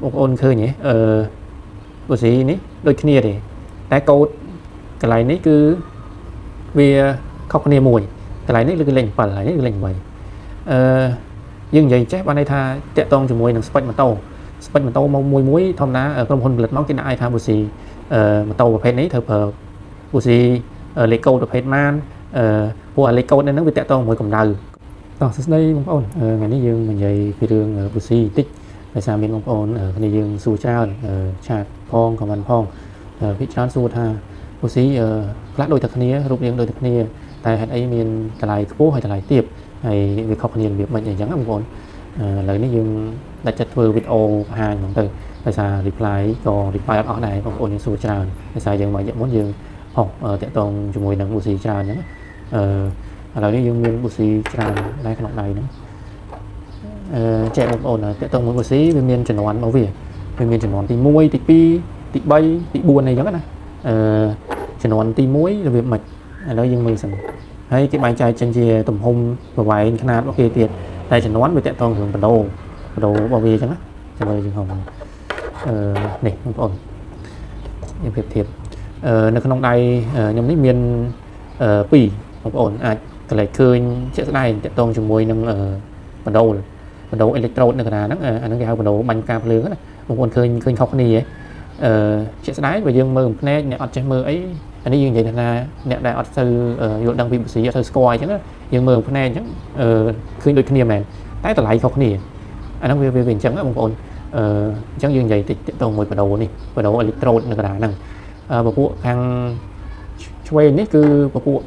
បងប្អូនឃើញទេបុស្រីនេះដូចគ្នាទេតែកូដកន្លែងនេះគឺវាខុសគ្នាមួយកន្លែងនេះគឺលេខ7ហើយនេះគឺលេខ8យើងនិយាយចេះបានន័យថាតាក់ទងជាមួយនឹង spec ម៉ូតូ spec ម៉ូតូមកមួយធម្មតាក្រុមហ៊ុនផលិតមកគេដាក់ឲ្យថាបុស្រីម៉ូតូប្រភេទនេះត្រូវប្រើបុស្រីលេខកូដប្រភេទម៉ានព្រោះលេខកូដហ្នឹងវាតាក់ទងជាមួយកម្ដៅតោះសួស្តីបងប្អូនថ្ងៃនេះយើងនិយាយពីរឿងបុស្រីបន្តិចដោយសារមានបងប្អូនគ្នាយើងសួរច្រើនឆាតផងខមមិនផងភាគច្រើនសួរថាបុស្រីខ្លះដូចតែគ្នារូបរាងដូចតែគ្នាតែហេតុអីមានតម្លៃខ្ពស់ហើយតម្លៃទាបហើយវាខុសគ្នារបៀបមិនអីចឹងណាបងប្អូនឥឡូវនេះយើងដាច់ចិត្តធ្វើវីដេអូបង្ហាញហ្មងទៅដោយសារ reply ក៏ reply អត់អស់ដែរបងប្អូនយើងសួរច្រើនដោយសារយើងមកយកមុនយើងហោះតាក់ទងជាមួយនឹងបុស្រីច្រើនចឹងឥឡូវនេះយើងមានបុស្រីច្រើនដែរក្នុងដៃហ្នឹងចែកបងប្អូនតាក់ទងមួយបុស្រីវាមានចំនួនរបស់វាមានចំនួនទី1ទី2ទី3ទី4អីចឹងណាចំនួនទី1របៀបម៉េចឥឡូវយើងមើលសិនហើយគេបែងចែកចេញជាទំហំប្រវែងຂະຫນាតរបស់គេទៀតតែចំនួនវាតាក់ទងនឹងបដូររបស់វាចឹងណាចាំមើលយើងហៅនេះបងប្អូនយើងប្រៀបធៀបនៅក្នុងដៃខ្ញុំនេះមាន2បងប្អូនអាចកន្លែងឃើញជាក់ស្ដែងតាក់ទងជាមួយនឹងបដូរអេឡិចត្រូតនៅកណ្ដាលហ្នឹងអាហ្នឹងគេហៅបដូរបាញ់ការភ្លើងណាបងប្អូនឃើញខុសគ្នាជាក់ស្ដែងបើយើងមើលមួយភ្នែកអ្នកអត់ចេះមើលអីអានេះយើងនិយាយថាអ្នកដែលអត់ទៅយល់ដឹងពីបុស្រីអត់ទៅស្គាល់អញ្ចឹងណាយើងមើលមួយភ្នែកអញ្ចឹងឃើញដូចគ្នាមែនតែតម្លៃខុសគ្នាអាហ្នឹងវាអញ្ចឹងណាបងប្អូនអញ្ចឹងយើងនិយាយតិចតាក់ទងមួយបដូរនេះបដូរអេឡិចត្រូតនៅកណ្ដាលហ្នឹងពពួកខាងឆ្វេងនេះគឺពពួក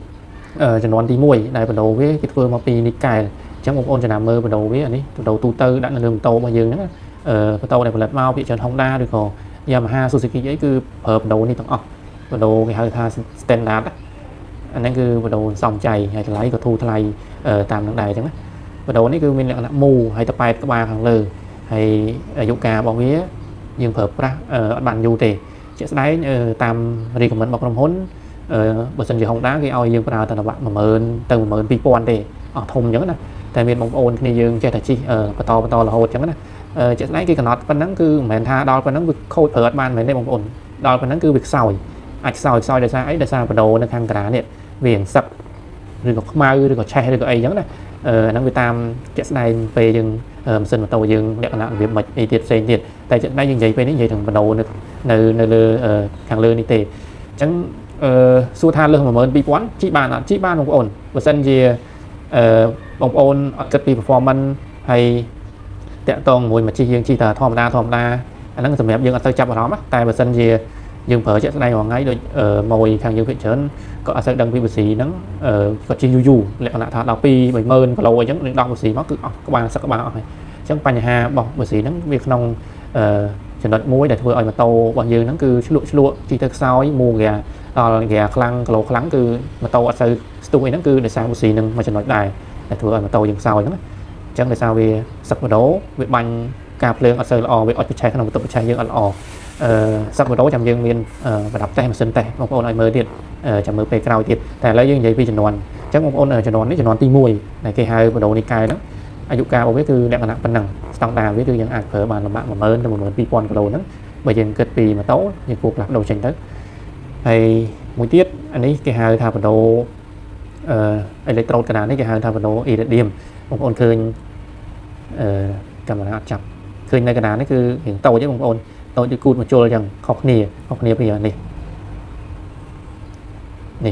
ចំនួនទី1ដែលបដូរវាគេធ្វើមកពីនីកែលអញ្ចឹងបងប្អូនចំណាំមើលបដូរវាអានេះបដូរទូទៅដាក់នៅលើម៉ូតូរបស់យើងហ្នឹងម៉ូតូដែលផលិតមកពីច្រើន Honda ឬក៏ Yamaha Suzuki អីគឺប្រើបដូរនេះទាំងអស់បដូរគេហៅថា standard អាហ្នឹងគឺបដូរសំចៃហើយតម្លៃក៏ធូរថ្លៃតាមនឹងដែរអញ្ចឹងណាបដូរនេះគឺមានលក្ខណៈមូលហើយតប៉ែតក្បាលខាងលើហើយអាយុកាលរបស់វាយើងប្រើប្រាស់អត់បានយូរទេជាក់ស្ដែងតាម recommend របស់ក្រុមហ៊ុនបើសិនជា Honda គេឲ្យយើងប្រើតែតម្លៃ 10000 ទៅ 12000 ទេអស់ធំអញ្ចឹងណាតែមានបងប្អូនគ្នាយើងចេះតែជិះបន្តរហូតអញ្ចឹងណាជាក់ស្ដែងគេកំណត់ប៉ុណ្ណឹងគឺមិនមែនថាដល់ប៉ុណ្ណឹងវាខូចប្រើអត់បានមែនទេបងប្អូនដល់ប៉ុណ្ណឹងគឺវាខ្សោយអាចខ្សោយដោយសារអីដោយសារបដូរនៅខាងក្រៅនេះវាសឹកឬក៏ខ្មៅឬក៏ឆេះឬក៏អីអញ្ចឹងណាហ្នឹងវាតាមជាក់ស្ដែងពេលយើងម៉ាស៊ីនម៉ូតូយើងលក្ខណៈរបៀបមិនអីទៀតផ្សេងទៀតតែជាក់ស្ដែងយើងនិយាយពេលនេះនិយាយถึงបដូរនៅលើខាងលើនេះទេអញ្ចឹងសួរថាលើស 12000 ជីបានអត់ជីបានបងប្អូនបើសិនជាបងប្អូនអត់គិតពី performance ហើយតាក់ទងមួយមកជិះយើងជិះតែធម្មតាអាហ្នឹងសម្រាប់យើងអត់ទៅចាប់អារម្មណ៍តែបើសិនជាយើងប្រើជាក់ស្ដែងរាល់ថ្ងៃដូចមួយខាងយើងភាគច្រើនក៏អត់សូវដឹងពីបុស្រីហ្នឹងគាត់ជិះយូរលក្ខណៈថាដល់ 2-30000 គីឡូអញ្ចឹងនឹងដល់បុស្រីមកគឺអស់ក្បាលសឹកក្បាលអស់ហើយអញ្ចឹងបញ្ហារបស់បុស្រីហ្នឹងវាក្នុងចំណុចមួយដែលធ្វើឲ្យម៉ូតូរបស់យើងហ្នឹងគឺឆ្លក់ជិះទៅខ្សោយមួហ្គាដល់ហ្គាខ្លាំងគីឡូខ្លាំងគឺម៉ូតូអត់សូវស្ទុះអីហ្នឹងគឺដោយសារបុស្រីហ្នឹងមួយចំណុចដែរដែលធ្វើឲ្យម៉ូតូយើងខ្សោយហ្នឹងអញ្ចឹងដោយសារវាសឹកបដូរវាបាញ់ការភ្លើងអត់សូវល្អវាអត់ប្រឆេះក្នុងបន្ទប់ប្រឆេះយើងអត់ល្អសឹកបដូរចាំយើងមានប្រដាប់តេស្តម៉ាស៊ីនតេស្តបងប្អូនឲ្យមើលទៀតចាំមើលពេលក្រោយទៀតតែឥឡូវយើងនិយាយពីចំនួនអញ្ចឹងបងប្អូនចំនួននេះចំនួនទី1ដែលគេហៅបដូរនីកែហ្នឹងអាយុកាលរបស់វាគឺលក្ខណៈប៉ុណ្ណឹងស្តង់ដារវាគឺយើងអាចប្រើបានលំបាក 10000 ទៅ 12000 គីឡូហ្នឹងបើយើងគិតពីម៉ូតូយើងគួរផ្លាស់ប្ដូរចេញទៅហើយមួយទៀតអានេះគេហៅថាបដូរអេឡិចត្រូតកណ្ដាលនេះគេហៅថាបដូរ iridium បងប្អូនឃើញកាមេរ៉ាអត់ចាប់ឃើញនៅកណ្ដាលនេះគឺរៀងតូចទេបងប្អូនតូចដូចគូតមកជុលអញ្ចឹងខុសគ្នាពីនេះ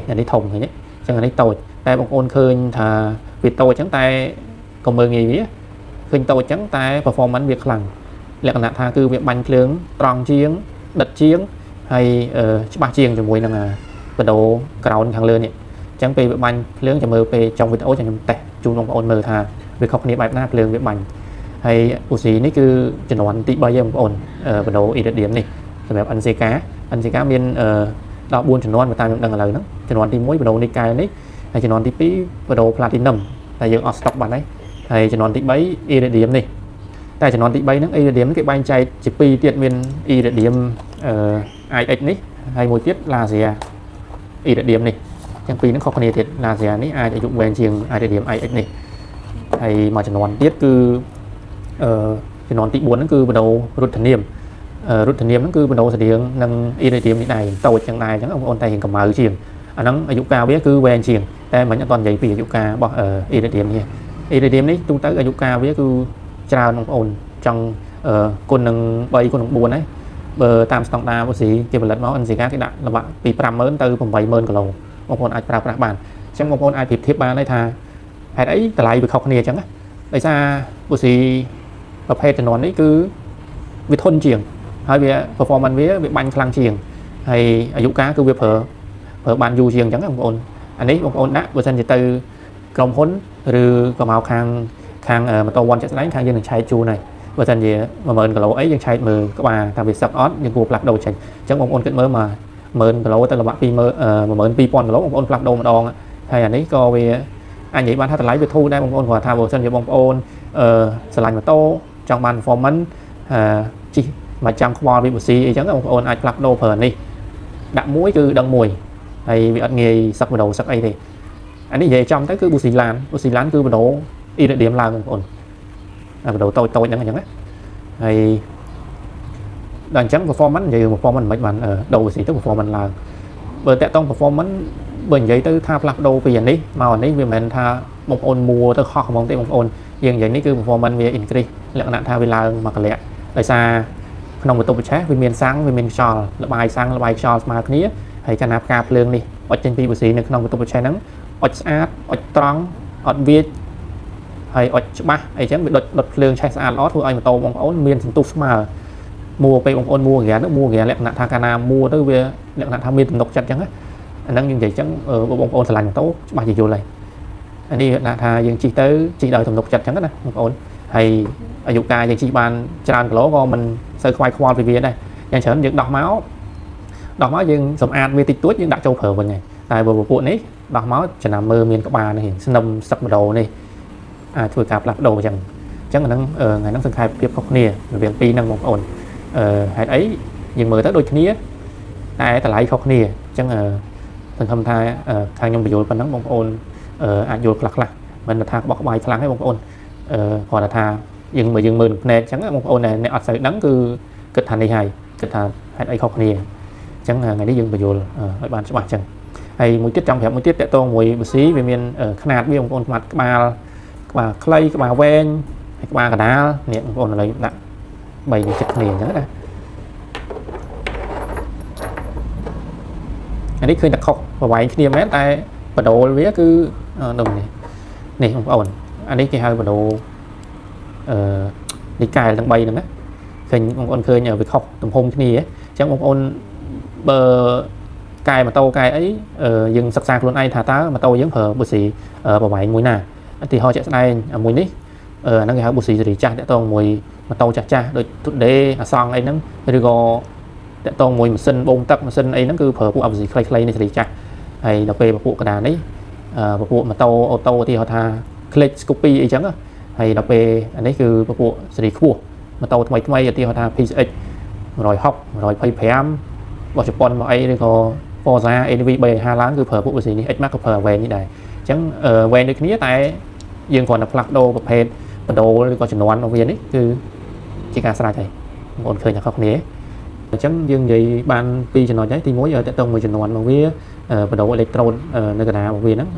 អានេះធំឃើញទេអញ្ចឹងអានេះតូចតែបងប្អូនឃើញថាវាតូចអញ្ចឹងតែក៏មើលងាយវាឃើញតូចអញ្ចឹងតែ performance វាខ្លាំងលក្ខណៈថាគឺវាបាញ់ភ្លើងត្រង់ជាងដិតជាងហើយច្បាស់ជាងជាមួយនឹងបដូរ ground ខាងលើនេះអញ្ចឹងពេលវាបាញ់ភ្លើងចាំមើលពេលចុងវីដេអូចាំខ្ញុំតេស្តជូនបងប្អូនមើលថាវាខុសគ្នាបែបណាភ្លើងវាបាញ់ហើយបុស្រីនេះគឺចំនួនទី3បងប្អូនបដូរ iridium នេះសម្រាប់ NCK មានដល់4ចំនួនតាមខ្ញុំដឹងឥឡូវហ្នឹងចំនួនទី1បដូរនីកែលនេះហើយចំនួនទី2បដូរ platinum តែយើងអត់ stock បាត់ហើយចំនួនទី3 iridium នេះតែចំនួនទី3ហ្នឹង iridium គេបែងចែកជា2ទៀតមាន iridium IX នេះហើយមួយទៀត laser iridium នេះអញ្ចឹងពីរហ្នឹងខុសគ្នាទៀត laser នេះអាចអាយុវែងជាង iridium IX នេះហើយមួយចំនួនទៀតគឺ ជំនាន់ទី4ហ្នឹងគឺបដូររុទ្ធនាមហ្នឹងគឺបដូរស្តៀងនឹង iridium នេះដែរតូចចឹងដែរអញ្ចឹងបងប្អូនតែរៀងកម្ៅជាងអាហ្នឹងអាយុកាលវាគឺវែងជាងតែមិនអត់និយាយពីអាយុកាលរបស់ iridium នេះ iridium នេះទូទៅអាយុកាលវាគឺច្រើនបងប្អូនចង់គុណនឹង3គុណនឹង4ហើយបើតាមស្តង់ដារបុស៊ីគេផលិតមក NCK គេដាក់ល្បាក់ពី 50000 ទៅ 80000 គីឡូបងប្អូនអាចប្រើប្រាស់បានអញ្ចឹងបងប្អូនអាចប្រៀបធៀបបានដែរថាហេតុអីតម្លៃវាខុសគ្នាអញ្ចឹងណាដោយសារបុស៊ីប្រភេទជំនាន់នេះគឺវាធន់ជាងហើយវា performance វាបាញ់ខ្លាំងជាងហើយអាយុកាលគឺវាប្រើបានយូរជាងអញ្ចឹងបងប្អូនអានេះបងប្អូនដាក់បើសិនជាទៅក្រុមហ៊ុនឬក៏មកខាងម៉ូតូវ៉ាន់ជាក់ស្ដែងខាងយើងនឹងឆែកជូនហើយបើសិនជា 10000 គីឡូអីយើងឆែកមើលក្បាលថាវាសឹកអត់យើងគួរផ្លាស់ប្ដូរចេញអញ្ចឹងបងប្អូនគិតមើលមក10000 គីឡូទៅល្បាក់ 12000 គីឡូបងប្អូនផ្លាស់ប្ដូរម្ដងហើយអានេះក៏វាអាចនិយាយបានថាតម្លៃវាធូរដែរបងប្អូនគាត់ថាបើសិនជាបងប្អូនស្រឡាញ់ម៉ូតូចង់បាន performance ជិះមកចាំខ្វល់វាបុស៊ីអីចឹងបងប្អូនអាចផ្លាស់ប្ដូរប្រើនេះដាក់មួយគឺដឹងមួយហើយវាអត់ងាយសឹកបដូរសឹកអីទេអានេះនិយាយចំទៅគឺបុស៊ីឡានគឺបដូរ iridium ឡើងបងប្អូនបដូរតូចហ្នឹងអញ្ចឹងណាហើយដល់អញ្ចឹង performance និយាយ performance មិនបានដូរបុស៊ីទៅ performance ឡើងបើតាក់តង performance បើនិយាយទៅថាផ្លាស់ប្ដូរពីអានេះមកអានេះវាមិនមែនថាបងប្អូនមួទៅខុសហ្មងទេបងប្អូនយើងនិយាយនេះគឺ performance វា increase លក្ខណៈថាវាឡើងមកកលៈដោយសារក្នុងបន្ទប់ប្រឆេះវាមានសាំងវាមានខ្យល់លបាយសាំងលបាយខ្យល់ស្មើគ្នាហើយកាលណាផ្កាភ្លើងនេះអុចចេញពីបុស៊ីនៅក្នុងបន្ទប់ប្រឆេះហ្នឹងអុចស្អាតអុចត្រង់អត់វាចហើយអុចច្បាស់អីចឹងវាដុតភ្លើងឆេះស្អាតល្អធ្វើឲ្យម៉ូតូបងប្អូនមានសន្ទុះស្មើមួពេលបងប្អូនមួក្រានលក្ខណៈថាកាលណាមួទៅវាលក្ខណៈថាមានទំនុកចិត្តចឹងណាអាហ្នឹងយើងនិយាយចឹងបងប្អូនឆ្លាញ់ម៉ូតូច្បាស់ជាយល់ហើយអានេះដាក់ថាយើងជិះទៅជិះដោយទំនុកចិត្តចឹងណាបងប្អូនហើយអាយុកាលយើងជិះបានច្រើនគីឡូក៏មិនសូវខ្វាយខ្វល់ពីវាដែរយ៉ាងច្រើនយើងដោះមកយើងសម្អាតវាតិចតួចយើងដាក់ចូលប្រើវិញហើយតែបើពួកនេះដោះមកចំណាំមើលមានក្បាលនេះស្នឹមសឹកម៉ូតូនេះអាចធ្វើការផ្លាស់ប្ដូរចឹងអាហ្នឹងថ្ងៃហ្នឹងសង្ខេបភាពខុសគ្នារវាងពីរហ្នឹងបងប្អូនហេតុអីយើងមើលទៅដូចគ្នាតែតម្លៃខុសគ្នាអញ្ចឹងសង្ឃឹមថាខាងខ្ញុំបញ្យល់ប៉ុណ្ណឹងបងប្អូនអាចយល់ខ្លះមិនថាបោះក្បាយខ្លាំងទេបងប្អូនគាត់ថាយើងមើលភ្នែកអញ្ចឹងបងប្អូនអ្នកអត់សូវដឹងគឺគិតថានេះហើយគិតថាហេតុអីខុសគ្នាអញ្ចឹងថ្ងៃនេះយើងបញ្យល់ឲ្យបានច្បាស់អញ្ចឹងហើយមួយទៀតចង់ប្រាប់មួយទៀតតកតងមួយបុស៊ីវាមានຂະຫນាតវាបងប្អូនខ្មាត់ក្បាលខ្លីក្បាលវែងហើយក្បាលកណ្ដាលនេះបងប្អូនឥឡូវដាក់3នេះចិត្តគ្នាអញ្ចឹងណាអានេះឃើញតែខុសប្រវែងគ្នាមែនតែបដូរវាគឺនឹងនេះបងប្អូនអានេះគេហៅបដូរនេះកែលទាំង3ហ្នឹងណាឃើញបងប្អូនឃើញវាខុសទំហំគ្នាអញ្ចឹងបងប្អូនបើកែម៉ូតូកែអីយើងសិក្សាខ្លួនឯងថាតើម៉ូតូយើងប្រើបុស៊ីប្រវែងមួយណាឧទាហរណ៍ជាក់ស្ដែងមួយនេះអាហ្នឹងគេហៅបុស៊ីស៊េរីចាស់តាក់ទងមួយម៉ូតូចាស់ដូច Today អាសង់អីហ្នឹងឬក៏តាក់ទងមួយម៉ាស៊ីនបូមទឹកម៉ាស៊ីនអីហ្នឹងគឺប្រើពួកបុស៊ីខ្លីៗនេះស៊េរីចាស់ហើយដល់ពេលពួកកណ្ដាលនេះពួកម៉ូតូអូតូឧទាហរណ៍ថា Click Scoopy អីចឹងហើយដល់ពេលអានេះគឺពួកស៊េរីខ្ពស់ម៉ូតូថ្មីឧទាហរណ៍ថា PCX 160 125របស់ជប៉ុនមកអីឬក៏ Forza ADV 350ឡើងគឺប្រើពួកបុស៊ីនេះ X-Max ក៏ប្រើវែងនេះដែរអញ្ចឹងវែងដូចគ្នាតែយើងគ្រាន់តែផ្លាស់ប្ដូរប្រភេទបដូរឬក៏ជំនាន់របស់វានេះគឺជាការស្រេចហើយបងប្អូនឃើញថាខុសគ្នាអញ្ចឹងយើងនិយាយបានពីចំណុចហើយទី1តើតើមួយជំនាន់របស់វាបដូរអេឡិចត្រូននៅកណ្ដាលរបស់វាហ្នឹង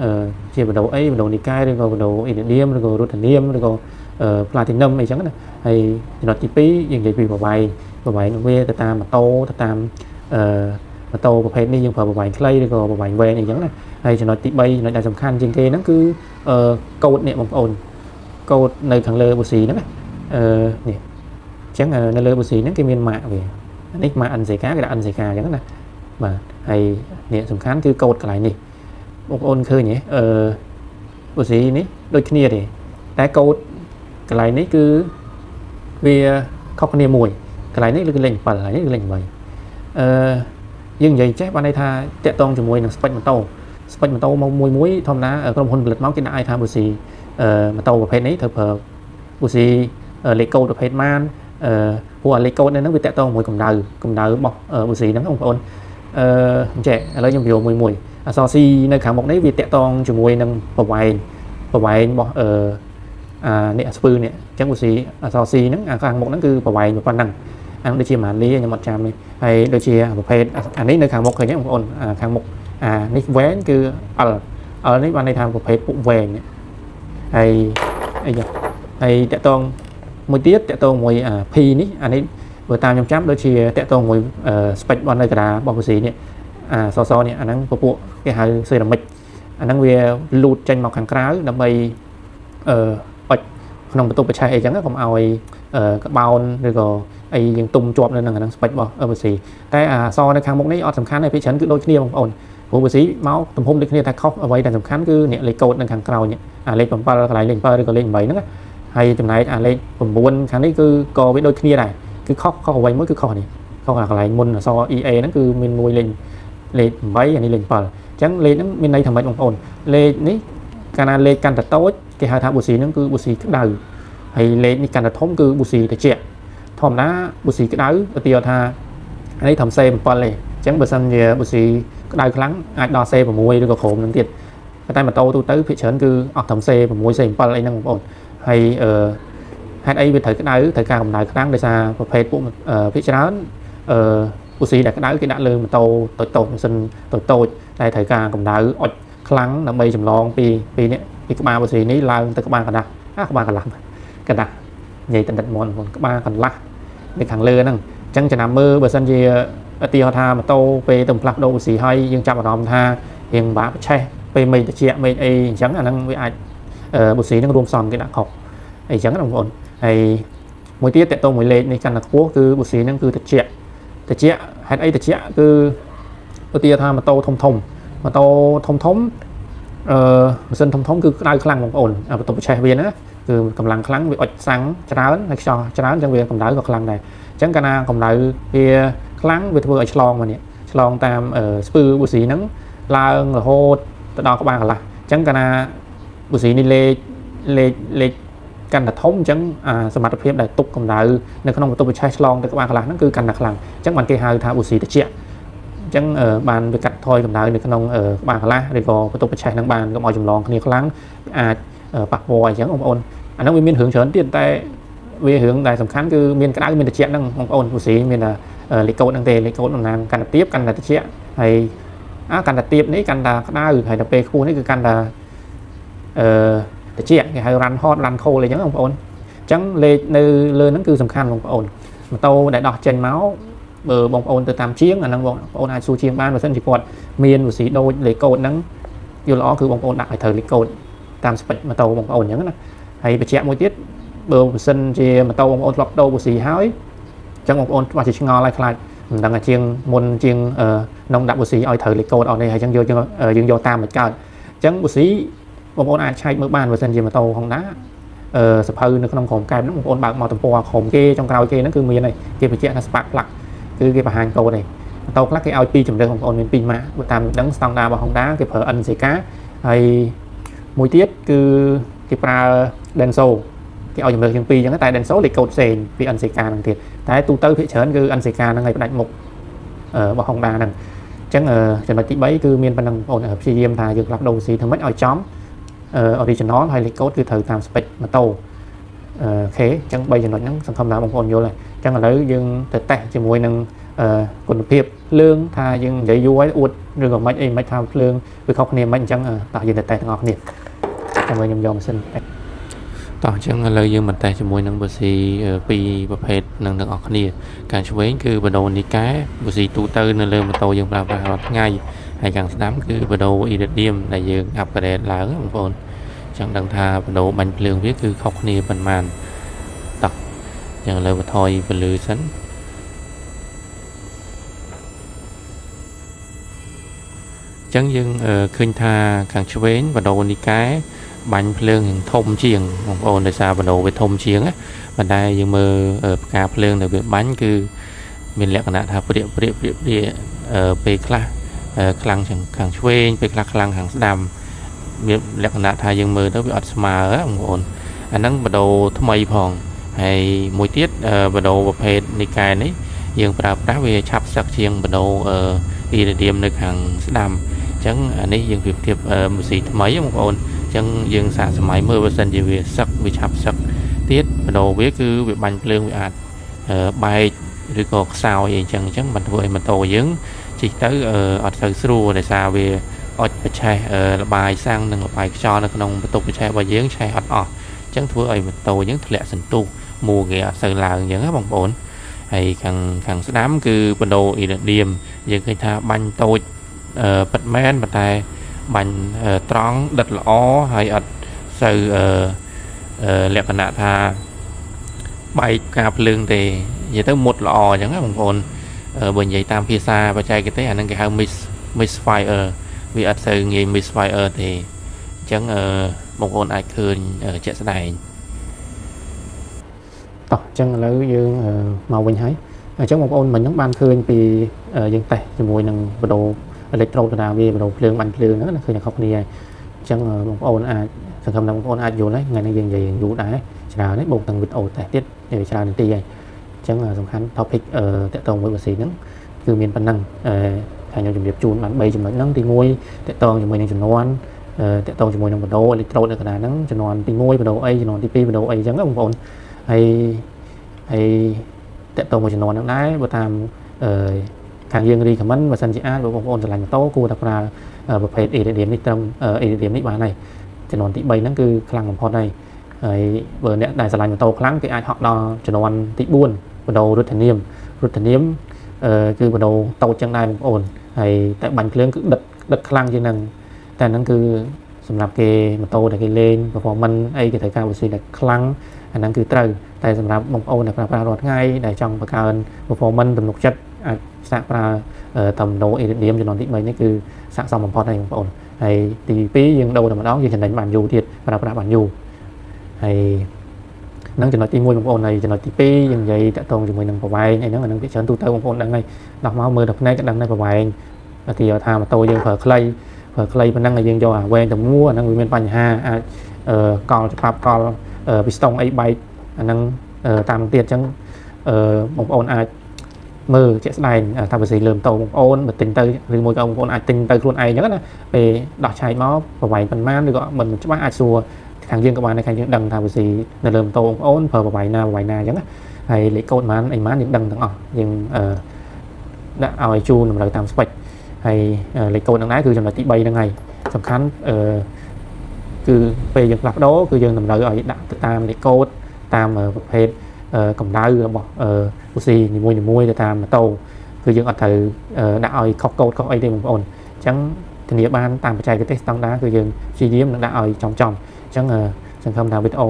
ជាបដូរបដូរនីកាយឬក៏បដូរអ៊ីរ៉ាឌីមឬក៏រូថានីមឬក៏ផ្លាទីនឹមអីចឹងណាហើយចំណុចទី2យើងនិយាយពីប្រវែងរបស់វាទៅតាមម៉ូតូទៅតាមម៉ូតូប្រភេទនេះយើងប្រើប្រវែងខ្លីឬក៏ប្រវែងវែងអីចឹងណាហើយចំណុចទី3ចំណុចដែលសំខាន់ជាងគេហ្នឹងគឺកូដនេះបងប្អូនកូដនៅខាងលើបុស៊ីហ្នឹងណានេះអញ្ចឹងនៅលើបុស៊ីហ្នឹងគេមានម៉ាកវានេះម៉ាក NCK គេដាក់ NCK អញ្ចឹងណាបាទហើយនេះសំខាន់គឺកូដកន្លែងនេះបងប្អូនឃើញទេបុស៊ីនេះដូចគ្នាទេតែកូដកន្លែងនេះគឺវាខុសគ្នាមួយកន្លែងនេះគឺលេខ7កន្លែងនេះគឺលេខ8យើងនិយាយចេះបានន័យថាតាក់ទងជាមួយនឹង spec ម៉ូតូមកមួយធម្មតាក្រុមហ៊ុនផលិតមកគេដាក់ឲ្យថាបុស៊ីម៉ូតូប្រភេទនេះត្រូវប្រើបុស៊ីលេខកូដប្រភេទម៉ានព្រោះលេខកូដនេះហ្នឹងវាតាក់ទងជាមួយកម្ដៅរបស់បុស៊ីហ្នឹងបងប្អូនអញ្ចឹងឥឡូវខ្ញុំបញ្យល់មួយអក្សរ C នៅខាងមុខនេះវាតាក់ទងជាមួយនឹងប្រវែងរបស់ เนี่ยสปืนเนี่ยจังบุษีซอซีนั่งกลางหมกนั่นคือประวัยอยู่ปานนั่งอันโดยเชียร์มาลีอย่างหมดจามเลยไอ้โดยเชียร์ประเภทอันนี้ในขางหมกเคยเนี่ยองค์ขางหมกนี่แหวนคือนี่วันในทางประเภทปุ่มแหวนเนี่ยไอ้แต่ตรงมวยเตี้ยแต่ตรงมวยพีนี่อันนี้เบอร์ตามยำจับโดยเชียร์แต่ตรงมวยสเปกบอลในกระดาษบอลบุษีเนี่ยซอเนี่ยอันนั้นปุ๊บcái haiเซรามิกอันนั้นเวียลูดจันหมอกขังกร้าวดับใบขนมประตูประชัยไอ้จังก็ผมเอาไอ้กระเป๋าหรือก็ไอ้ยังตุ่มจวบนั่นนั่งสเปกบอลบุษีแต่ซอในครั้งมุกนี้สำคัญในพิชันคือโดยที่เดียวของอ่อนผมบุษีเมาส์ตุ่มพุ่มเด็กเนี่ยถ้าเขาเอาไว้แต่สำคัญคือเนี่ยเลยโกดในครั้งกราวเนี่ยเลยผมปลาอะไรเล่นปลาหรือก็เล่นใบนั่นhayจำนายเลยผมบวนครั้งนี้คือก็ไปโดยที่nàyคือเขาเอาไว้เมื่อคือเขาเนี่ยเขาหลักหลายมุนซอEAนั่นคือมันมวยเล่นใบอันนี้เล่นปลาจังเลยนั้นมันในทำไมองค์เลยนี่การเลยการตัดโต๊ะcái hai thápบุษีนั่นคือบุษีกระดาษhayเลยนี่การตัดทมคือบุษีแต่เจี๊ยทอมน้าบุษีกระดาษเตียวท่าอันนี้ทำเซมปลาเลยจังเบอร์ซันเนี่ยบุษีกระดาษครั้งไอ้ดอเซผมมวยด้วยกับโขมนั่นติดแต่มาโตตัวตื้อพิเศษคือออกทำเซผมมวยเซมปลาอะไรนั่งองค์hay hai ấy về thời cái đá thời gian đại kháng để ra và phê cũng phía trên bác sĩ đã cái đá cái đã lương mà tôi sinh tôi đây thời gian cũng đã kháng là bây giờ long vì nè vì các bạn bác sĩ ní là từ các bạn cả các bạn cả lắm cả đặc vậy tình tình mòn các bạn còn lắc để thằng lừa năng chẳng cho nằm mơ bữa sân gì tiêu tha mà tôi về tầm lạc đâu bác sĩ hay nhưng chạm vào lòng tha hiện bả che về mình chị mình ấy chẳng là năng với ai bác sĩ năng rôm sòn cái đặc học ấy chẳng đồng ổn hay mối tiết tại tôi mối lênในการนักพวกคือบุษรีนั่นคือตะเจียให้ไอ้ตะเจียคือตัวเตียทามาโตทมมาโตทมเส้นทมคือได้คลังของอ่อนประตูชัยเวียนนะคือกำลังคลังวิอดสังจะร้อนนักชอจะร้อนจังเวียนกำลังก็คลังได้จังกันกำลังเวียคลังเวียทั่วไอ้ฉลองมาเนี่ยฉลองตามสปือบุษรีนั้นลาหรือโฮตตะดอกบ้างกันละจังกันบุษรีนี่เลการตัดทมจังสมรรถเพียบได้ตุกกำลังในขนมประตูใช้ฉลองแต่กับบ้านขลังนั่นคือการตัดขลังจังมันเกี่ยวกับทางบุษรีตะเจียจังบานไปกัดทอยกำลังในขนมบ้านขลังหรือก็ประตูใช้ทั้งบ้านก็มอจำลองคณีขลังปักวอยจังองค์อันนั้นมีเหืองเฉินเตี้ยนแต่วิเหืองได้สำคัญคือมีกระดาษมีตะเจียนั่งองค์บุษรีมีลิโก้ตั้งแต่ลิโก้ตั้งนานการตัดเทียบการตัดตะเจียให้การตัดเทียบนี้การตัดได้หรือให้ตัดเปย์คู่นี่คือการตัดแต่เจี๊ยcái hai rắn hot rắn khôเลยchẳng ông chẳng lời nó cứ sầm khăn ông ổn mà tàu đại đọt trên máu bờ bông ôn từ tam chiếng là năng ôn ai su chiên ban và sân chỉ quạt miền của sĩ đôi lấy cột nắng vô ló cứ bông ôn đại thời lấy cột tam spec mà tàu bông ôn nhớ nè hay bị chẹt môi tiết bờ sân chỉ mà tàu bông ôn lọc đầu của sĩ hái chẳng bông ôn và chỉ ngò lại lại đang là chiên môn chiên nông đạo của sĩ ai thời lấy cột ở đây hay chẳng vô dương vô tam một cao chẳng của sĩบางคนอาจใช้เมื่อบ้านเวอร์ชันเจมาโตของน้าสภาพในขนมของกายนั้นบางคนบางมอตัวของเกจงกราวเกนั่นคือมีอะไรเกไปเจ้าสปาร์คลักคือเกปะหางโตเลยโตลักเกเอาปีจำเริญของคนเป็นปีมาตามดังสตองดาบของน้าเกเผออันเสกาไอ้มวยเทียดคือเกปลาเดนโซเกเอาจำเริญยังปียังก็แต่เดนโซเลยโกดเซนปีอันเสกานั่นเทียดแต่ตูเตอร์เพชเชิญคืออันเสกานั่นไงเป็นดักหมกบของดานั่นจังจังหวัดที่ใบคือเมียนปนังโอนซีเยียมทายยึดรับโดสีทำให้เอาจ้อมoriginal hay là code คือถือตามสเปคมาโตเคจังใบจังหวัดนั้นสังคมน้ำบางคนโยเลยจังอะไรยังแต่จะมวยนึงคุณภาพเรื่องทายังใหญ่ย้อยอุดเรื่องของไม่ทำเรื่องวิเคราะห์เนี่ยมันจังต่อยังแต่ทั้งออกเนี่ยจังเลยยอมสิ้นต่อจังเลยยังมันแต่จะมวยนังบุษรีปีประเภทนังออกเนี่ยการช่วยคือบโดนิกาบุษรีตูเตอร์นั่นเลยมาโตยังปราบง่ายhay càng đám cứ bắt đầu iridium là dương học cái đèn lớn ông phồn chẳng đăng tha bắt đầu bánh lương viết cứ khóc nia bánh màn tập chẳng lời thôi và lừa sánh chẳng dưng khơi tha càng chú bến bắt đầu đi cái bánh lương hình thông chiêng ông phồn để sao bắt đầu về thông chiêng á và đây dương mơ cà lương là việc bánh cứ mình lẽ cả thà địa về classคลังขังช่วยไปคลังขังดำมีลักษณะทายังมือแล้วไปอัดสมาร์องโอนอันนั้นบดทำไมพองให้มวยเตี้ยบดประเภทในกายนี้ยังปราบได้เวชับสักเชียงบดอีเดียมในขังดำจังอันนี้ยังเปรียบเทียบมือสีทำไมองโอน chẳng dừng xả sớm máy mưa sân chỉ về sắc vì chập sắc tiết bắt đầu biết cứ việc bánh lương bị ạt bay rồi có sao gì chẳng chẳng mình thôi mình tổ dứng chỉ tới ở thời xưa để sao về ở chạy bài sang nâng bài cho nó nông tục chạy bài dướng chạy ọt chẳng thua ấy mình tổ những lệ sân tu mùa ghẻ sờ là những bằng bốn hay càng đám cứ bắt đầu ý định điểm những cái tha bánh tôi bật men bật tay bánh trắng đật lõ hay ở sờ lẹ phần nạ tha bay cạp lương thì vậy tới một lò chẳng bằng bốn bên vậy tam phía xa và chạy cái tế anh cái hàng misfire vì ở sờ nghề misfire thì chẳng một con ai khơi chạy xe này chẳng là dương màu bình hái chẳng một ôn mình những ban khơi vì dân tệ thì mùi nâng bắt đầu electro là vì bắt đầu lương ban lương đó là khơi nhà không đi chẳng một ôn ai sản phẩm một ôn ai vô đấy ngày nay dân gì vũ đá chả đấy một tầng vịt ổ tại tiết để chả đến ti chẳng là sòng khăn topic tệ tông với bác sĩ nắng từ miền Bắc năng thành nhiều trường điệp chun bạn bay chừng nói nắng thì ngôi tệ tông cho mình nên chừng non tệ tông cho mình nâng bắt đầu electro là cái nắng chừng non thì ngôi bắt đầu ấy chừng non thì pi bắt đầu ấy chẳng không ôn hay tệ tông một chừng non nắng đái bữa tam càng dương đi cảm ơn và sân chị á với bông ôn trở thành tố cô đặt ra một phép địa điểm đi tâm địa điểm đi bán này chừng non thì bay nắng cứ khăn một này vừa nãy đại sản lãnh tàu kháng cái ai họ đo cho nó ăn tị buôn bắt đầu rút thành niêm cứ bắt đầu tàu chân này ổn hay tại bánh lươn cứ đật khăn trên năngแต่นั้นคือสำหรับเกมาโตแต่เกเลนพอมันไอ้เกแต่การบริสุทธิ์ครั้งอันนั้นคือตรึงแต่สำหรับบางโอนนะครับปรารถง่ายในจังประการพอมันตำหนกชัดสักปราตำโนเอเดียมจะนอนที่ไม่นี่คือสักสองบางพอในบางโอนไอ้ตีปียังโดนมาแล้วยังฉันเห็นบานยูเทียดปราบานยูไอ้นั่งจะนอนตีมวยบางโอนในจะนอนตีปียังใหญ่แต่ตรงจะมวยนั่งประวัยไอ้นั่งนั่งที่เชิญตู้เตอร์บางโอนดังไงดอกไม้มือดอกไม้ก็ดังในประวัยthì thà mà tôiยังเผยใครมันนั่งในยังจอเวงแต่มั่วนั่งวิเป็นปัญหากอลจะปรับกอลพิสตองไอใบนั่งตามเตียนจังบางโอนอาจมือเจ็ดได้ทำไปสีเริ่มโตบางโอนแบบติงเตอร์หรือมวยกองบางโอนอาจติงเตอร์ครูนไออย่างนั้นนะไปดอกชายม้อประวัยมันมากหรือก็มันจะว่าอาจซัวทางยื่นกับมาในทางยื่นดังทำไปสีในเริ่มโตบางโอนเผยประวัยนาอย่างนั้นไอเล็กโกนมันไอมันยังดังทั้งออกยังđãเอาไอจูนมาเลยตามสเปคhay lấy câu năng láiคือจำนวนที่ใบยังไงสำคัญคือไปยังหลักđóคือยังนำเลยดักตามในโค้ดตามประเภทกำลังบอกอุซีนิมวยตามโตคือยังอัดถือđãเอาข้อโค้ดข้อไอเดียของคนจังทีนี้บ้านตามปัจจัยcái textตั้งด้าคือยังซีเดียมđãเอาtrongจังสังคมทางวิดีโอ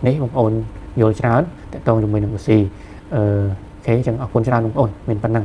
นี้ของคนโยนชนะแต่ตรงจะมีหนึ่งอุซีแค่จังเอาคนชนะของคนเป็นปัญหา